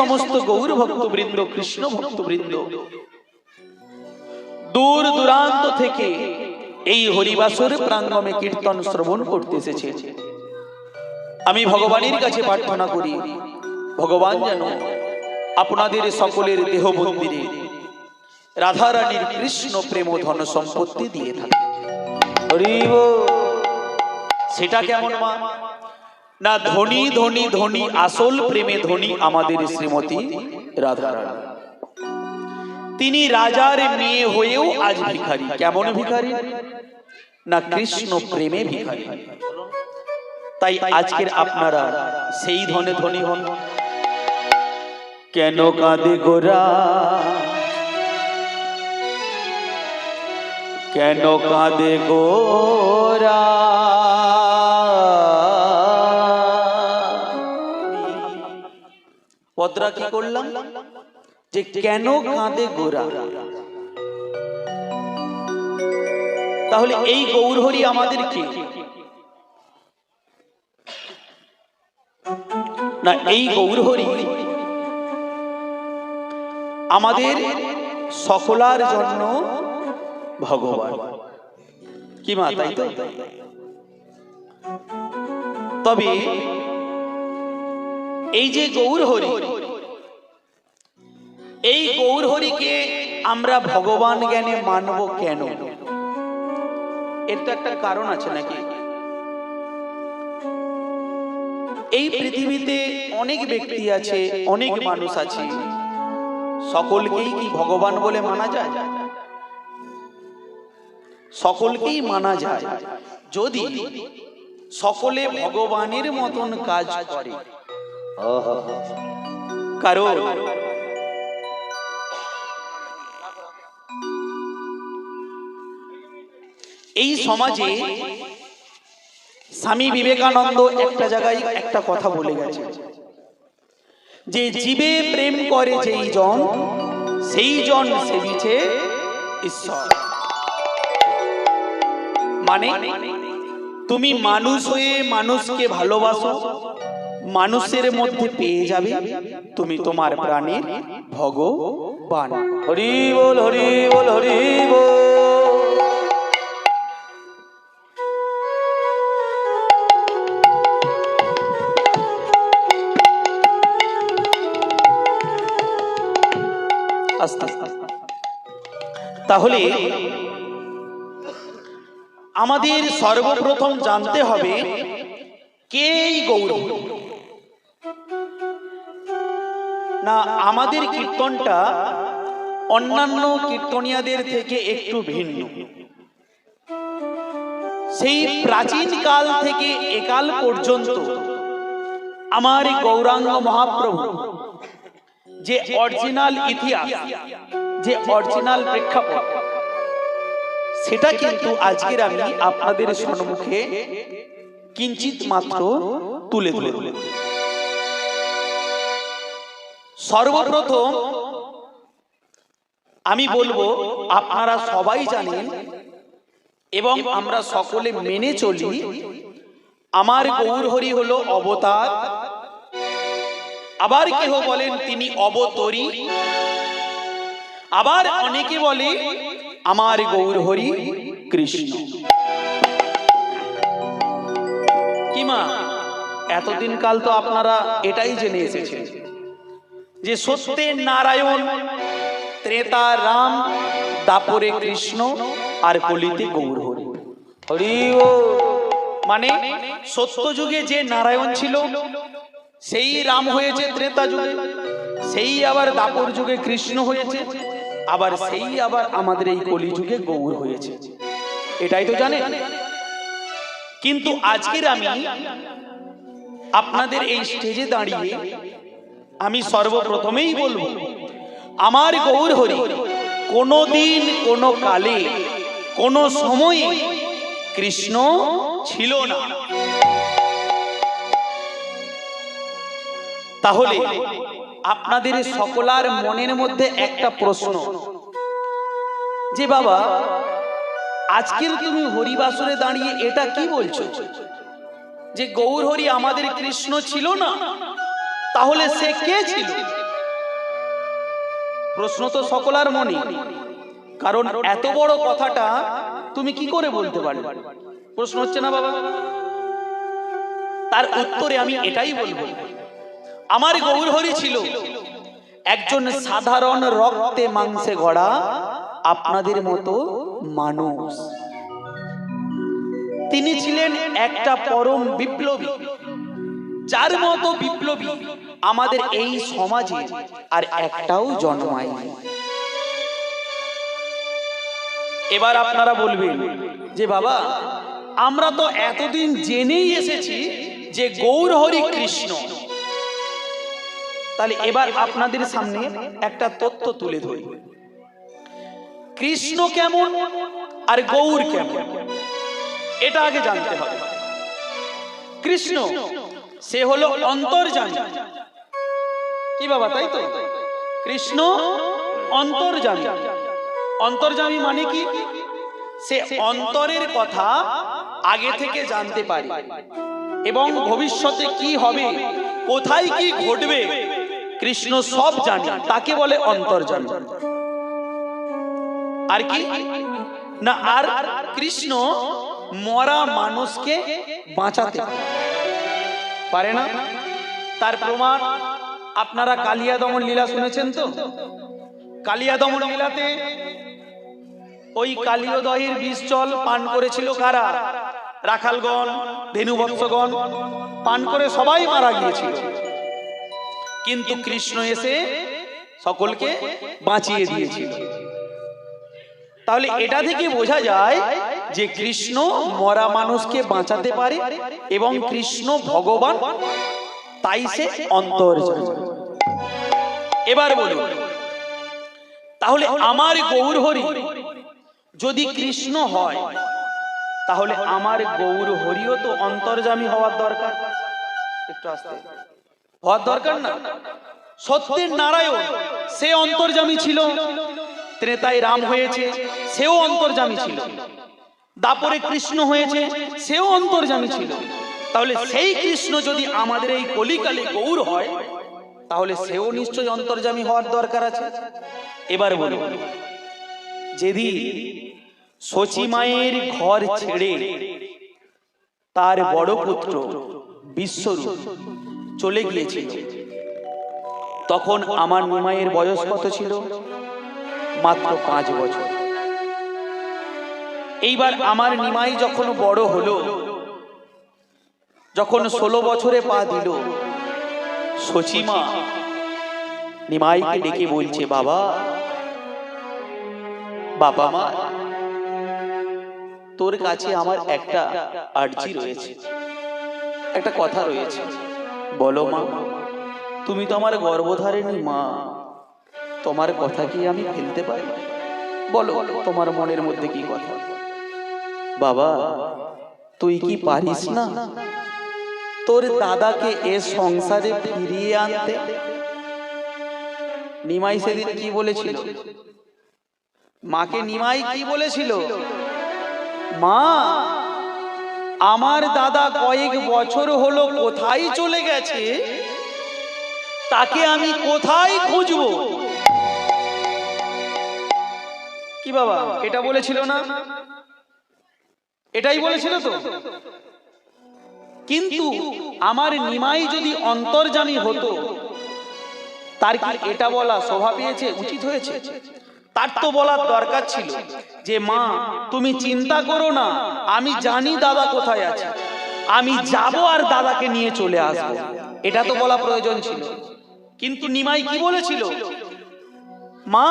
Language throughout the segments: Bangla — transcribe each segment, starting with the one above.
সমস্ত গৌর ভক্তবৃন্দ, কৃষ্ণ ভক্তবৃন্দ দূর দূরান্ত থেকে এই হরিবাসর প্রাঙ্গণে কীর্তন শ্রবণ করতে এসেছে। আমি ভগবানের কাছে প্রার্থনা করি, ভগবান যেন আপনাদের সকলের দেহ মন্দিরে রাধারানীর কৃষ্ণ প্রেম ধন সম্পত্তি দিয়ে থাকে। সেটা কেমন মা? না, ধনী ধনী ধনী, আসল প্রেমে ধনী আমাদের শ্রীমতী রাধারানী। তিনি রাজার মেয়ে হয়েও আজ ভিখারি। কেমন ভিখারি? না, কৃষ্ণ প্রেমে ভিখারি। তাই আজকের আপনারা সেই ধনে ধনী হন। কেন কাঁদে গোরা, কেন কাঁদে গোরা, পদরা কি করলাম যে কেন কাঁদে গোরা। তাহলে এই গৌরহরি আমাদের কি না? এই গৌরহরি আমাদের সকলার জন্য ভগবান। কি মা, তাই তো? তবে এই যে গৌরহরি, এই গৌরহরিকে আমরা ভগবান জ্ঞানে মানব কেন? এর তো একটা কারণ আছে নাকি? এই পৃথিবীতে অনেক ব্যক্তি আছে, অনেক মানুষ আছে, সকলকেই কি ভগবান বলে মানা যায়? সকলকেই মানা যায় যদি সকলে ভগবানের মতন কাজ করে। কারণ এই সমাজে স্বামী বিবেকানন্দ একটা জায়গায় একটা কথা বলে গেছে যে জীবে প্রেম করে যেই জন, সেই জন সেবিছে ঈশ্বর। মানে তুমি মানুষ হয়ে মানুষকে ভালোবাসো, মানুষের মধ্যে পেয়ে যাবে তুমি তোমার প্রাণের ভগবান। হরি বল, হরি বল, হরি বল। তাহলে আমাদের সর্বপ্রথম জানতে হবে কে এই গৌরহরি। না, আমাদের কীর্তনটা অন্যান্য কীর্তনিয়াদের থেকে একটু ভিন্ন। সেই প্রাচীন কাল থেকে একাল পর্যন্ত আমার গৌরাঙ্গ মহাপ্রভু যে অরিজিনাল ইতিহাস, যে অরিজিনাল প্রেক্ষাপট, সেটা কিন্তু আজকের আমি আপনাদের সম্মুখে কিঞ্চিত মাত্র তুলে ধরব। সর্বপ্রথম আমি বলবো, আপনারা সবাই জানেন এবং আমরা সকলে মেনে চলি, আমার গৌরহরি হলো অবতার। আবার কেহ বলেন তিনি অবতরী, আবার অনেকে বলে আমার গৌরহরি কৃষ্ণ। কি মা, এতদিন কাল তো আপনারা এটাই জেনে এসেছেন যে সত্যের নারায়ণ, ত্রেতা রাম, দাপরে কৃষ্ণ, আর কলিতে গৌরহরি। হরি ও মানে সত্য যুগে যে নারায়ণ ছিল সেই রাম হয়েছে ত্রেতা যুগে, সেই আবার দাপর যুগে কৃষ্ণ হয়েছে, আবার সেই আবার আমাদের এই কলি যুগে গৌর হয়েছে। এটাই তো জানেন। কিন্তু আজকের আমি আপনাদের এই স্টেজে দাঁড়িয়ে আমি সর্বপ্রথমেই বলবো, আমার গৌরহরি কোনদিন, কোন কালে, কোন সময়ে কৃষ্ণ ছিল না। তাহলে আপনাদের সকলার মনের মধ্যে একটা প্রশ্ন যে বাবা, আজকের তুমি হরিবাসরে দাঁড়িয়ে এটা কি বলছো যে গৌরহরি আমাদের কৃষ্ণ ছিল না? তাহলে সে কে ছিল? প্রশ্ন তো সকলার মনে, কারণ এত বড় কথাটা তুমি কি করে বলতে পারবে? প্রশ্ন হচ্ছে না বাবা? তার উত্তরে আমি এটাই বলবো, আমার গৌরহরি ছিল একজন সাধারণ রক্তে মাংসে গড়া আপনাদের মতো মানুষ। তিনি ছিলেন একটা পরম বিপ্লবী, যার মতো বিপ্লবী আমাদের এই সমাজে আর একটাও জন্মায়নি। এবার আপনারা বলবেন যে বাবা, আমরা তো এতদিন জেনেই এসেছি যে গৌরহরি কৃষ্ণ, তাহলে এবার আপনাদের সামনে একটা তথ্য তুলে ধরি। কৃষ্ণ কেমন আর গৌর কেমন, এটা আগে জানতে হবে। কৃষ্ণ সে হলো অন্তর্যামী, কি বাবা, তাই তো? কৃষ্ণ অন্তর্যামী। অন্তর্যামী মানে কি? সে অন্তরের কথা আগে থেকে জানতে পারে এবং ভবিষ্যতে কি হবে, কোথায় কি ঘটবে, কৃষ্ণ সব জানে, তাকে বলে অন্তর্যামী। আর কি না, আর কৃষ্ণ মরা মানুষকে বাঁচাতে পারে না। তার প্রমাণ আপনারা কালিয়া দমন লীলা শুনেছেন তো? কালিয়া দমন লীলাতে ওই কালীয় দহের বিষ জল পান করেছিল কারা? রাখালগণ, ধেনুবৎসগণ পান করে সবাই মারা গিয়েছিল, কিন্তু কৃষ্ণ এসে সকলকে বাঁচিয়ে দিয়েছিল। তাহলে এটা থেকে বোঝা যায় যে কৃষ্ণ মরা মানুষকে বাঁচাতে পারে এবং কৃষ্ণ ভগবান, তাই সে অন্তর্যামী। এবার বলুন, তাহলে আমার গৌরহরি যদি কৃষ্ণ হয়, তাহলে আমার গৌরহরিও তো অন্তর্যামী হওয়ার দরকার। একটু আস্তে হওয়ার দরকার না? সত্যের নারায়ণ সে অন্তর্যামী ছিল, ত্রেতায় রাম হয়েছে সেও অন্তর্যামী ছিল, দাপরে কৃষ্ণ হয়েছে সেও অন্তর্যামী ছিল। তাহলে সেই কৃষ্ণ যদি আমাদের এই কলিকালে গৌর হয়, তাহলে সেও নিশ্চয়ই অন্তর্যামী হওয়ার দরকার আছে। এবার বলুন, যেদিন শচী মায়ের ঘর ছেড়ে তার বড় পুত্র বিশ্বরূপ চলে গিয়েছিল, তখন আমার নিমাইয়ের বয়স কত ছিল? মাত্র 5 বছর। এইবার আমার নিমাই যখন বড় হলো, যখন 16 বছরে পা দিল, শচী মা নিমাইকে ডেকে বলছে, বাবা, বাবা মা, তোর কাছে আমার একটা আর্জি রয়েছে, একটা কথা রয়েছে, বলো মা। তুমি তো আমার গর্ভধারিণী মা, তোমার কথা কি আমি ফেলতে পারি? বলো তোমার মনের মধ্যে কি কথা। বাবা, তুই কি পারিস না তোর দাদাকে এ সংসারে ফিরিয়ে আনতে? নিমাই সেদিন কি বলেছিল মাকে? নিমাই কি বলেছিল? মা, আমার দাদা কয়েক বছর হলো কোথায় চলে গেছে, তাকে আমি কোথায় খুঁজবো? কি বাবা, এটা বলেছিল না? এটাই বলেছিল তো। কিন্তু আমার নিমাই যদি অন্তর্যামী হতো, তার কি এটা বলা শোভা পেয়েছে, উচিত হয়েছে? তার তো বলার দরকার ছিল যে মা, তুমি চিন্তা করো না, আমি জানি দাদা কোথায় আছে, আমি যাব আর দাদাকে নিয়ে চলে আসবো। এটা তো বলা প্রয়োজন ছিল। কিন্তু নিমাই কি বলেছিল? মা,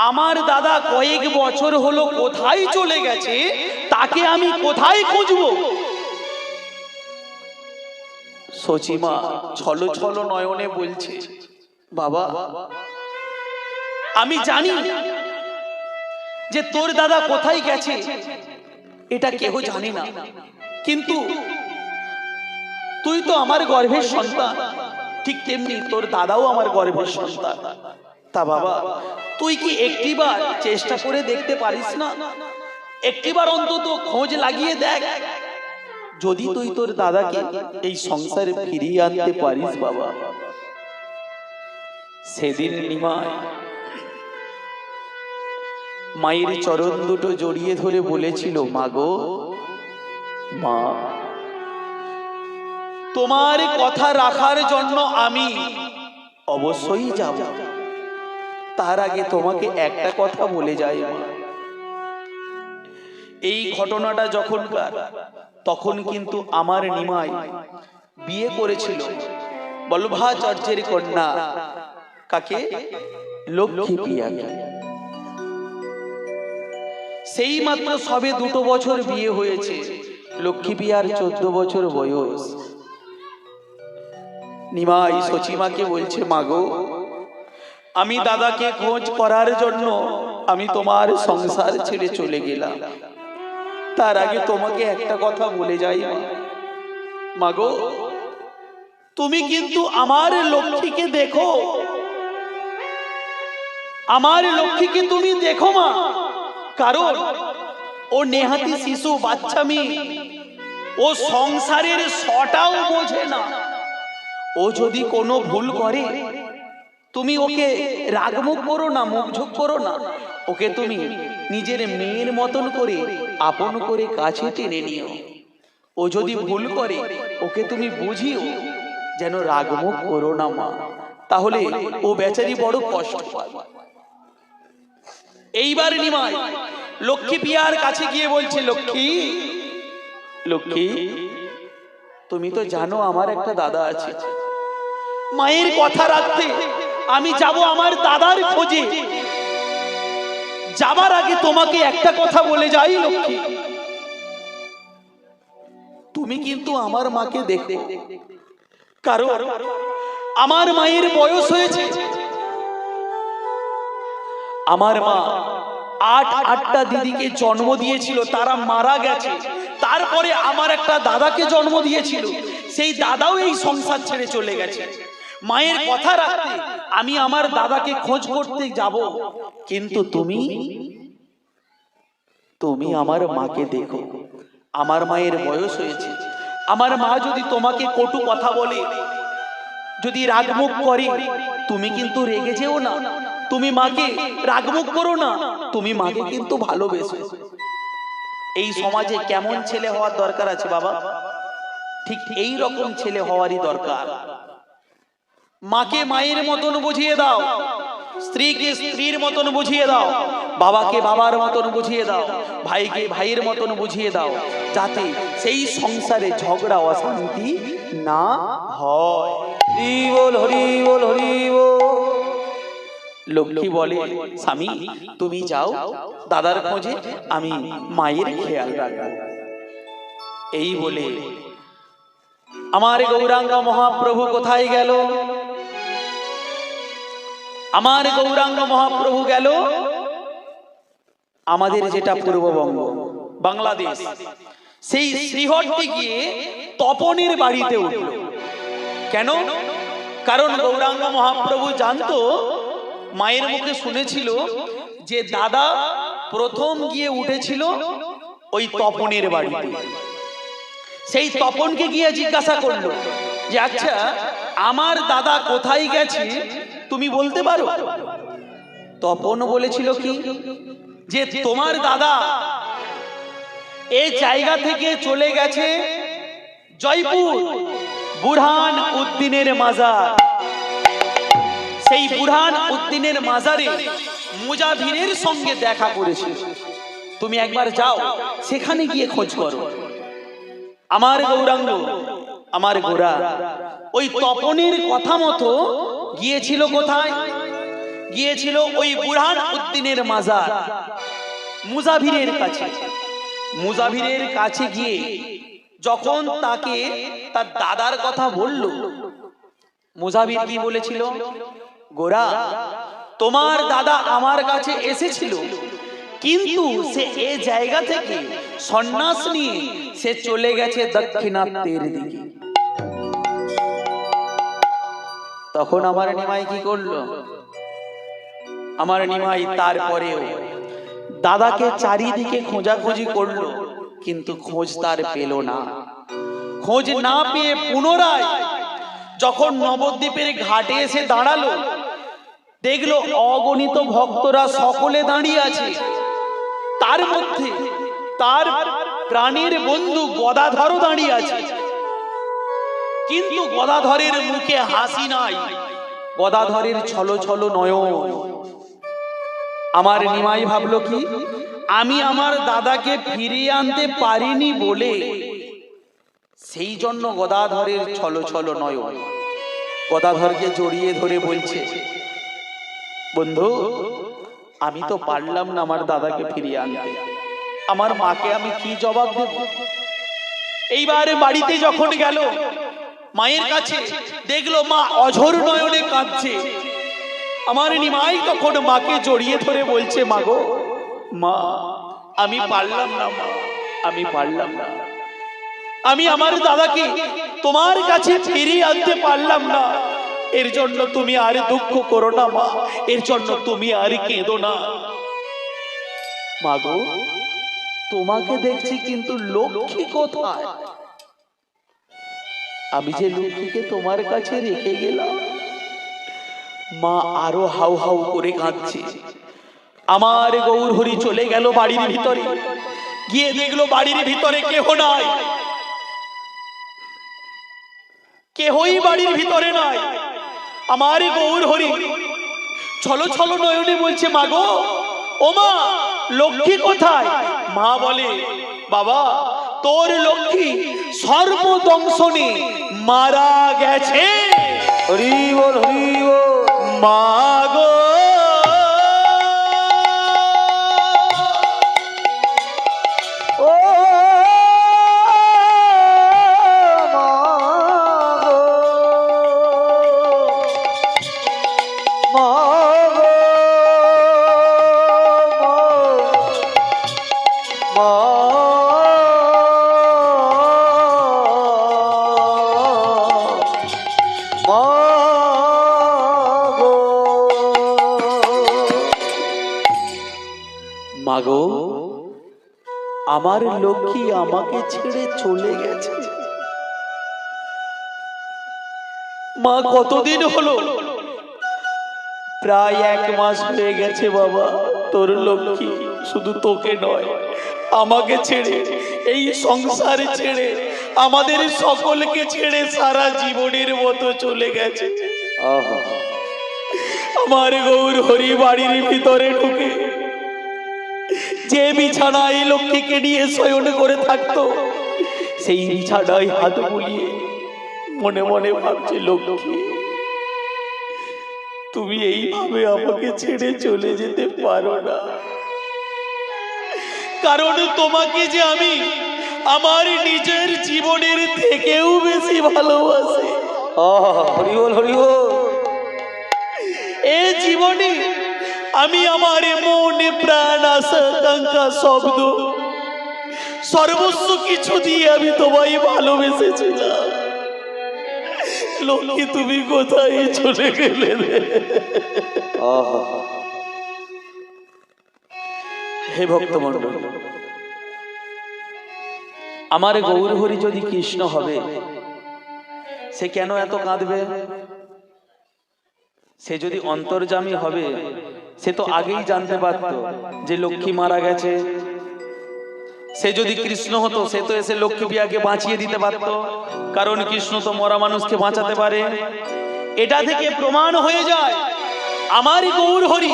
আমার দাদা কয়েক বছর হলো কোথায় চলে গেছে, তাকে আমি কোথায় খুঁজবো? শচী মা ছলো ছলো নয়নে বলছে, বাবা, আমি জানি যে তোর দাদা কোথায় গেছে, এটা কেউ জানে না, কিন্তু তুই তো আমার গর্ভের সন্তান, ঠিক তেমনি তোর দাদাও আমার গর্ভের সন্তান। তা বাবা, তুই কি একটিবার চেষ্টা করে দেখতে পারিস না? একটিবার অন্তত খোঁজ লাগিয়ে দেখ, যদি তুই তোর দাদাকে এই সংসারে ফিরিয়ে আনতে পারিস। বাবা, সেদিন নিমাই মায়ের চরণ দুটো জড়িয়ে ধরে বলেছিল, মাগো মা, তোমার কথা রাখার জন্য আমি অবশ্যই যাব। তার আগে তোমাকে একটা কথা বলে যাই মা। এই ঘটনাটা যখনকার, তখন কিন্তু আমার নিমাই বিয়ে করেছিল বল্লভাচার্যের কন্যা, কাকে? লক্ষ্মী প্রিয়াকে। সেই মাত্র সবে 2 বছর বিয়ে হয়েছে, লক্ষ্মী প্রিয়ার 14 বছর বয়স। নিমাই সচিমাকে বলছে, মাগো, আমি দাদাকে খোঁজ করার জন্য আমি তোমার সংসার ছেড়ে চলে গেলাম। তার আগে তোমাকে একটা কথা বলে যাই মাগো, তুমি কিন্তু আমার লক্ষ্মীকে দেখো, আমার লক্ষ্মীকে তুমি দেখো মা। কারণ ও নেহাতি শিশু, বাচ্চা মেয়ে, ও সংসারের সটাও বোঝে না। ও যদি কোনো ভুল করে, তুমি ওকে রাগমুখ করো না, মুখঝোঁক করো না, ওকে তুমি নিজের মেয়ের মতন করে আপন করে কাছে টেনে নিও। ও যদি ভুল করে, ওকে তুমি বুঝিও, যেন রাগমুখ করো না মা, তাহলে ও বেচারি বড় কষ্ট পায়। এইবার নিমাই লক্ষ্মী প্রিয়ার কাছে গিয়ে বলছে, লক্ষ্মী, লক্ষ্মী, তুমি তো জানো আমার একটা দাদা আছে, মায়ের কথা রাখতে আমি যাব আমার দাদার খোঁজে। যাবার আগে তোমাকে একটা কথা বলে যাই লক্ষ্মী, তুমি কিন্তু আমার মাকে দেখো, কারণ আমার মায়ের বয়স হয়েছে। আমার মা 8টা দিদিকে জন্ম দিয়েছিল, তারা মারা গেছে। তারপরে আমার একটা দাদাকে জন্ম দিয়েছিল, সেই দাদাও এই সংসার ছেড়ে চলে গেছে। মায়ের কথা রাখতে আমি আমার দাদাকে খোঁজ করতে যাব, কিন্তু তুমি আমার মাকে দেখো। আমার মায়ের বয়স হয়েছে, আমার মা যদি তোমাকে কটু কথা বলে, যদি রাগমুখ করে, তুমি কিন্তু রেগে যেও না, তুমি মাকে রাগমুখ করো না, তুমি মাকে কিন্তু ভালোবেসো। এই সমাজে কেমন ছেলে হওয়ার দরকার আছে বাবা? ঠিক এই রকম ছেলে হওয়ারই দরকার। মাকে মায়ের মতন বুঝিয়ে দাও, স্ত্রীকে স্ত্রীর মতন বুঝিয়ে দাও, বাবাকে বাবার মতন বুঝিয়ে দাও, ভাইকে ভাইয়ের মতন বুঝিয়ে দাও, যাতে সেই সংসারে ঝগড়া অশান্তি না হয়। হরি বল, হরি বল, হরি বল। লক্ষ্মী বলে, স্বামী তুমি যাও দাদার খোঁজে, আমি মায়ের খেয়াল রাখবো। এই বলে আমার গৌরাঙ্গ মহাপ্রভু কোথায় গেল? আমার গৌরাঙ্গ মহাপ্রভু গেল আমাদের যেটা পূর্ববঙ্গ, বাংলাদেশ, সেই শ্রীহট্টে গিয়ে তপনের বাড়িতে উঠল। কেন? কারণ গৌরাঙ্গ মহাপ্রভু জানতো, মায়ের মুখে শুনেছিল যে দাদা প্রথম গিয়ে উঠেছিল ওই তপনের বাড়িতে। সেই তপনকে গিয়ে জিজ্ঞাসা করলো যে, আচ্ছা আমার দাদা কোথায় গেছে তুমি বলতে পারো? তপন বলেছিল কি, যে তোমার দাদা এই জায়গা থেকে চলে গেছে জয়পুর বুরহান উদ্দিনের মাজার। সেই বুরহান উদ্দিনের মাজারে মুজাহিরের সঙ্গে দেখা করেছে, তুমি একবার যাও সেখানে গিয়ে খোঁজ করো। আমার গৌরাঙ্গ, আমার গোরা ওই তপনের কথা মতো গিয়েছিল কোথায়? গিয়েছিল ওই বুরহান উদ্দিনের মাজার, মুজাহিরের কাছে। মুজাহিরের কাছে গিয়ে যখন তাকে তার দাদার কথা বলল, মুজাহির কি বলেছিল? গোরা, তোমার দাদা আমার কাছে এসেছিল, কিন্তু সে এই জায়গা থেকে সন্ন্যাস নিয়ে সে চলে গেছে দক্ষিণাত্যের দিকে। তখন আমার নিমাই কি করলো? আমার নিমাই তারপরেও দাদাকে চারিদিকে খোঁজাখুঁজি করলো, কিন্তু খোঁজ তার পেল না। খোঁজ না পেয়ে পুনরায় যখন নবদ্বীপের ঘাটে এসে দাঁড়ালো, দেখলো অগণিত ভক্তরা সকলে দাঁড়িয়ে আছে, তার মধ্যে তার প্রাণের বন্ধু গদাধরও দাঁড়িয়ে আছে, কিন্তু গদাধরের মুখে হাসি নাই, গদাধরের ছলো ছলো নয়ন। আমার নিমাই ভাবলো কি, আমি আমার দাদাকে ফিরিয়ে আনতে পারিনি বলে সেই জন্য গদাধরের ছলো ছলো নয়ন। গদাধরকে জড়িয়ে ধরে বলছে, বন্ধু আমি তো পারলাম না আমার দাদাকে ফিরিয়ে আনতে, আমার মাকে আমি কি জবাব দেব? এইবারে বাড়িতে যখন গেল মায়ের কাছে, দেখলো মা অঝোর নয়নে কাঁদছে। আমার নিমাই তখন মাকে জড়িয়ে ধরে বলছে, মা গো, মা আমি পারলাম না, মা আমি পারলাম না, আমি আমার দাদাকে তোমার কাছে ফিরিয়ে আনতে পারলাম না, এর জন্য তুমি আর দুঃখ করো না মা, এর জন্য তুমি আর কেঁদো না। মা গো, তোমাকে দেখছি কিন্তু লক্ষ্মী কোথায়? আমি যে লক্ষ্মীকে তোমার কাছে রেখে গেলাম। মা আরো হাউ হাউ করে কাঁদছে। আমার গৌরহরি চলে গেল বাড়ির ভিতরে, গিয়ে দেখলো বাড়ির ভিতরে কেহ নাই, কেহই বাড়ির ভিতরে নাই। আমার গৌরহরি ছলো ছলো নয়নে বলছে, মা গো, ও মা, লক্ষ্মী কোথায়? মা বলে, বাবা তোর লক্ষ্মী সর্বদংশনে মারা গেছে। হরি বল, হরি বল। মা গো, ও মাগো, আমার লক্ষ্মী আমাকে ছেড়ে চলে গেছে। মা কতদিন হলো? প্রায় 1 মাস হয়ে গেছে বাবা। তোর লক্ষ্মী শুধু তোকে নয়, আমাকে ছেড়ে, এই সংসার ছেড়ে, আমাদের সকলকে ছেড়ে সারা জীবনের মতো চলে গেছে। আমার গৌরহরি বাড়ির ভিতরে ঢুকে যে বিছানায় লক্ষ্মীকে নিয়ে শয়ন করে থাকতো, সেই বিছানায় হাত বুলিয়ে মনে মনে ভাবছে, লক্ষ্মী তুমি এইভাবে আমাকে ছেড়ে চলে যেতে পারো না, কারণ তোমাকে যে আমি আমার নিজের জীবনের থেকেও বেশি ভালোবাসি। হরি বল, হরি বল। এই জীবনে আমি আমার মন প্রাণ আশা আকাঙ্ক্ষা শব্দ সর্বস্ব কিছু দিয়ে আমি তোমায় ভালোবেসেছিলাম। লক্ষ্মী তুমি কোথায় চলে গেলে? হে ভক্তমণ্ডল, আমার গৌরহরি যদি কৃষ্ণ হবে, সে কেন এত কাঁদবে? সে যদি অন্তর্যামী হবে, সে তো আগেই জানতে পারত যে লক্ষ্মী মারা গেছে। সে যদি কৃষ্ণ হতো, সে তো এসে লক্ষ্মী প্রিয়াকে বাঁচিয়ে দিতে পারত, কারণ কৃষ্ণ তো মরা মানুষকে বাঁচাতে পারে। এটা থেকে প্রমাণ হয়ে যায় আমার গৌরহরি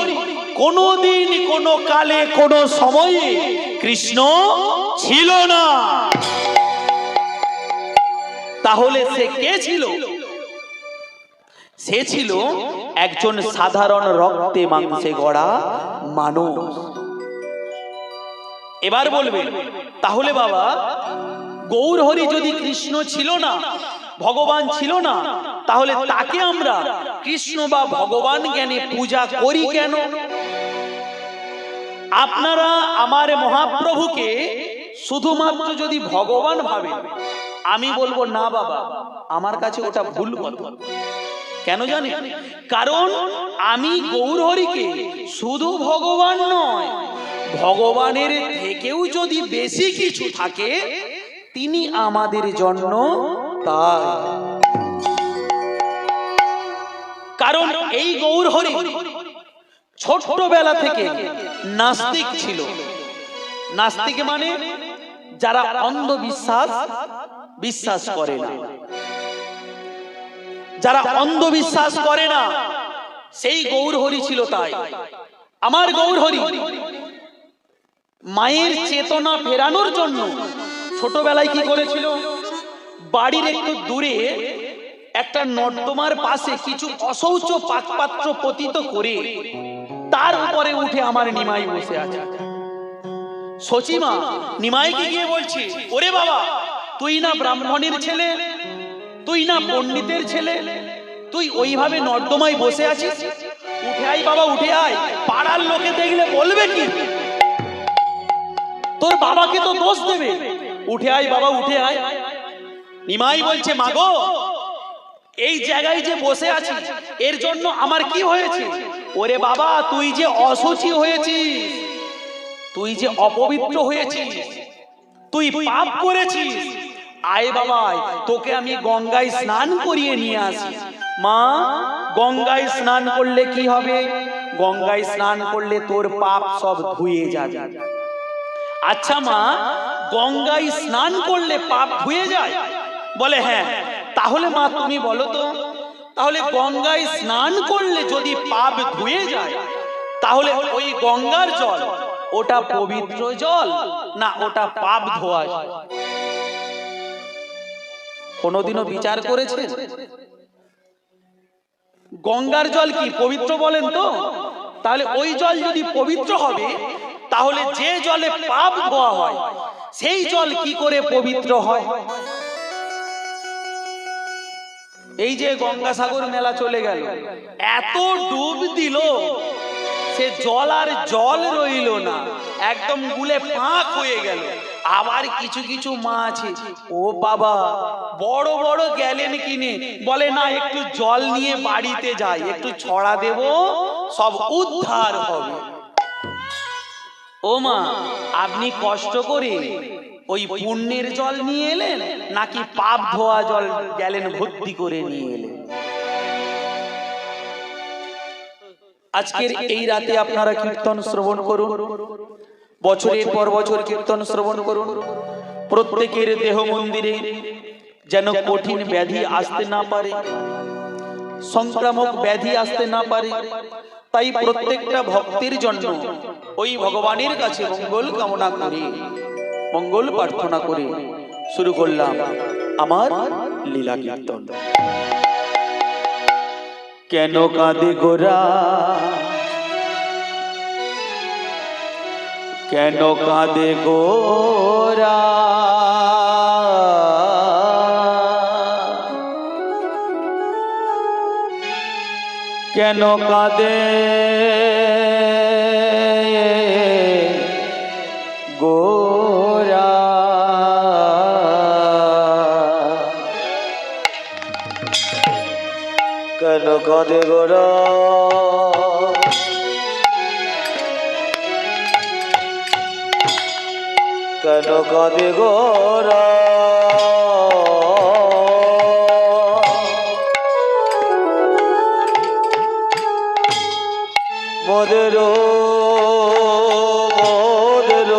কোনোদিন, কোনো কালে, কোনো সময়ে কৃষ্ণ ছিল না। তাহলে সে কে ছিল? সে ছিল একজন সাধারণ রক্তে মাংসে গড়া মানুষ। এবার বলবেন, তাহলে বাবা গৌরহরি যদি কৃষ্ণ ছিল না, ভগবান ছিল না, তাহলে তাকে আমরা কৃষ্ণ বা ভগবান জ্ঞানে পূজা করি কেন? আপনারা আমার মহাপ্রভুকে শুধুমাত্র যদি ভগবান ভাবেন, আমি বলবো না বাবা, আমার কাছে ওটা ভুল কথা। কেন জানেন? কারণ আমি গৌরহরিকে শুধু ভগবান নয়, ভগবানের থেকেও যদি বেশি কিছু থাকে, তিনি আমাদের জন্য তাই। কারণ এই গৌরহরি ছোটবেলা থেকে নাস্তিক ছিল, নাস্তিক মানে যারা অন্ধবিশ্বাস বিশ্বাস করে না, যারা অন্ধবিশ্বাস করে না, সেই গৌরহরি ছিল। তাই আমার গৌরহরি মায়ের চেতনা ফেরানোর জন্য ছোটবেলায় কি করেছিল, বাড়ির একটু দূরে একটা নর্দমার পাশে কিছু অশৌচ পাত্র পতিত করে তার উপরে উঠে আমার নিমাই বসে আছে। সচিমা নিমাইকে গিয়ে বলছে, ওরে বাবা, তুই না ব্রাহ্মণের ছেলে, তুই না পণ্ডিতের ছেলে, তুই ওইভাবে নর্দমায় বসে আছিস, উঠে আয় বাবা, উঠে আয়, পাড়ার লোকে দেখলে বলবে কি, তোর বাবাকে তো দোষ দেবে, উঠে আয় বাবা, উঠে আয়। নিমাই বলছে, মাগো, এই জায়গায় যে বসে আছি এর জন্য আমার কি হয়েছে? ওরে বাবা, তুই যে অশুচি হয়েছিস, তুই যে অপবিত্র হয়েছিস, তুই পাপ করেছিস, আয় বাবা, তোকে আমি গঙ্গায় স্নান করিয়ে নিয়ে আসি। মা, গঙ্গায় স্নান করলে কি হবে? গঙ্গায় স্নান করলে তোর পাপ সব ধুয়ে যাবে। আচ্ছা মা, গঙ্গায় স্নান করলে পাপ ধুয়ে যায়? বলে হ্যাঁ। তাহলে মা তুমি বলো তো, তাহলে গঙ্গায় স্নান করলে যদি পাপ ধুয়ে যায়, তাহলে ওই গঙ্গার জল ওটা পবিত্র জল না ওটা পাপ ধোয়া জল? কোনোদিনও বিচার করেছেন? গঙ্গার জল কি পবিত্র বলেন তো? তাহলে ওই জল যদি পবিত্র হবে, তাহলে যে জলে পাপ ধোয়া হয় সেই জল কি করে পবিত্র হয়? এই যে গঙ্গাসাগর মেলা চলে গেল, এত ডুব দিল, সে জল আর জল রইল না, একদম গুলে পাক হয়ে গেল। আবার কিছু কিছু মা আছে, ও বাবা, বড় বড় গ্যালেন কিনে বলে না একটু জল নিয়ে বাড়িতে যাই, একটু ছড়া দেব, সব উদ্ধার হবে। ও মা, আপনি কষ্ট করে ওই পুণ্যের জল নিয়ে এলেন নাকি পাপ ধোয়া জল গ্যালেন ভর্তি করে নিয়ে এলেন? আজকের এই রাতে আপনারা কীর্তন শ্রবণ করুন, বছরের পর বছর কীর্তন শ্রবণ করুন। প্রত্যেকের দেহ মন্দিরে যেন কঠিন ব্যাধি আসতে না পারে, সংক্রামক ব্যাধি আসতে না পারে। তাই প্রত্যেকটা ভক্তের জন্য ওই ভগবানের কাছে মঙ্গল কামনা করে, মঙ্গল প্রার্থনা করে শুরু করলাম আমার লীলা কীর্তন। কেন কাঁদে গোরা, কেন কাঁদে গোরা, কেন কাঁদে গোরা, কেন কাঁদে গোরা, কেন কাঁদে গোরা, মোদের মোদের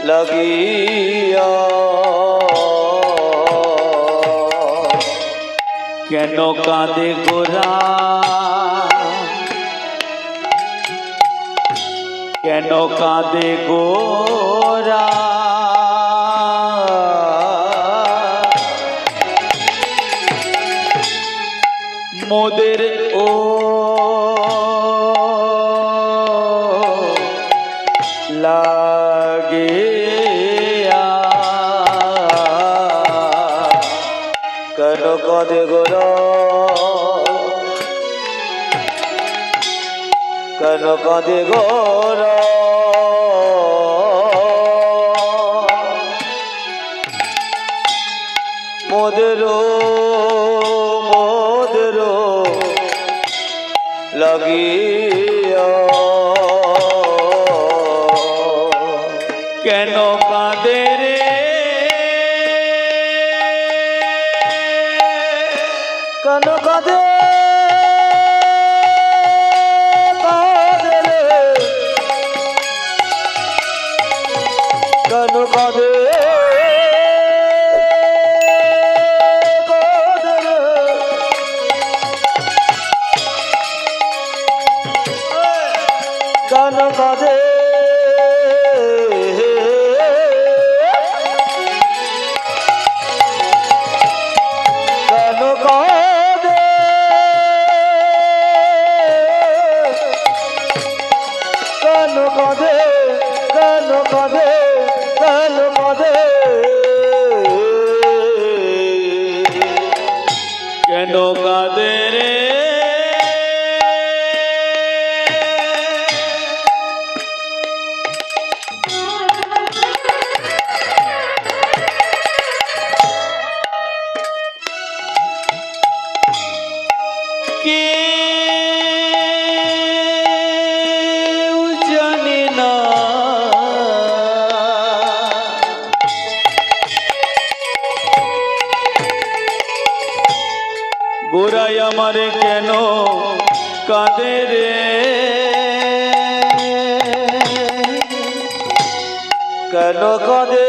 লাগিয়া, কেন কাঁদে গোরা, কেন কাঁদে গোরা, মোদের ও লাগিয়া, কেন কাঁদে গোরা, কেন কাঁদে গোরা, মোদের মোদের লাগিয়া, কেন কাঁদে রে, কেন কাঁদে, কাঁদে রে কাঁদে কেন কাঁদে কেন কাঁদে কেন কাঁদে কেন কাঁদে কেন কাঁদে কেন কাঁদে রে কেউ জানে না গোরাই আমারে কেন কাঁদে রে কেন কাঁদে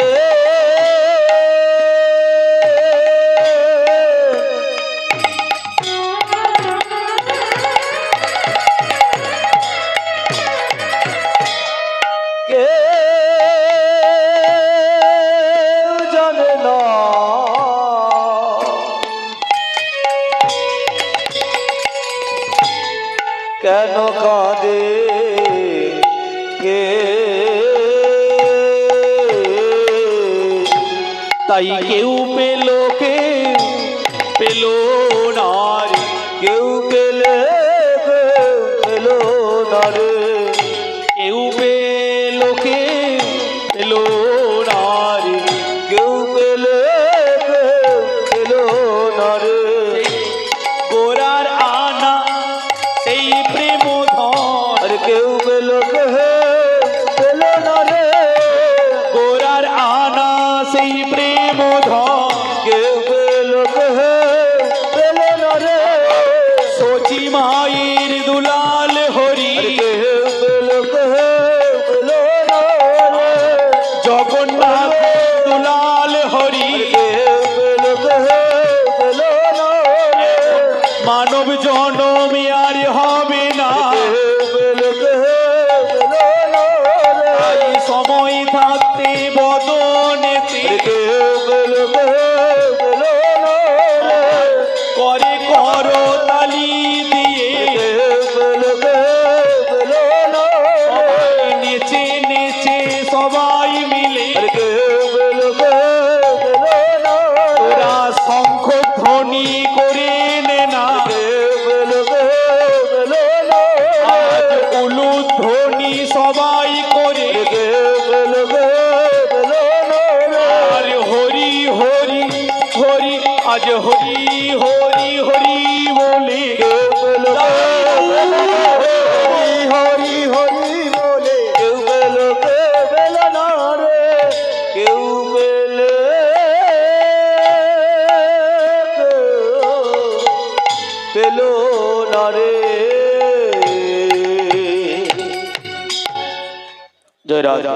কেন কাঁদে কে তাই কেউ পেল না রে কেউ পেলে পেল না রে কেউ পেল না রে কেউ পেলে পেল না রে গোরার আনা সেই প্রেম ধন কেউ পেল না রে গোরার আনা সেই প্রেম ধন কেউ পেল না রে সচি মায়ের দুলাল হরি কেউ পেল না রে জগন্নাথ দুলাল হরি কেউ পেল না রে মানব জনমে আর হবে না তাই সময় থাকতে বদনেতে করে করো তালি দিয়ে নেচে নেচে সবাই মিলে তোরা শঙ্খ ধ্বনি করে নে না আজ উলুধ্বনি সবাই করে আর হরি হরি হরি আজ হরি হরি হরি বলে হরি হরি বলে কেউ পেল না রে কেউ পেল না রে জয় রাধা।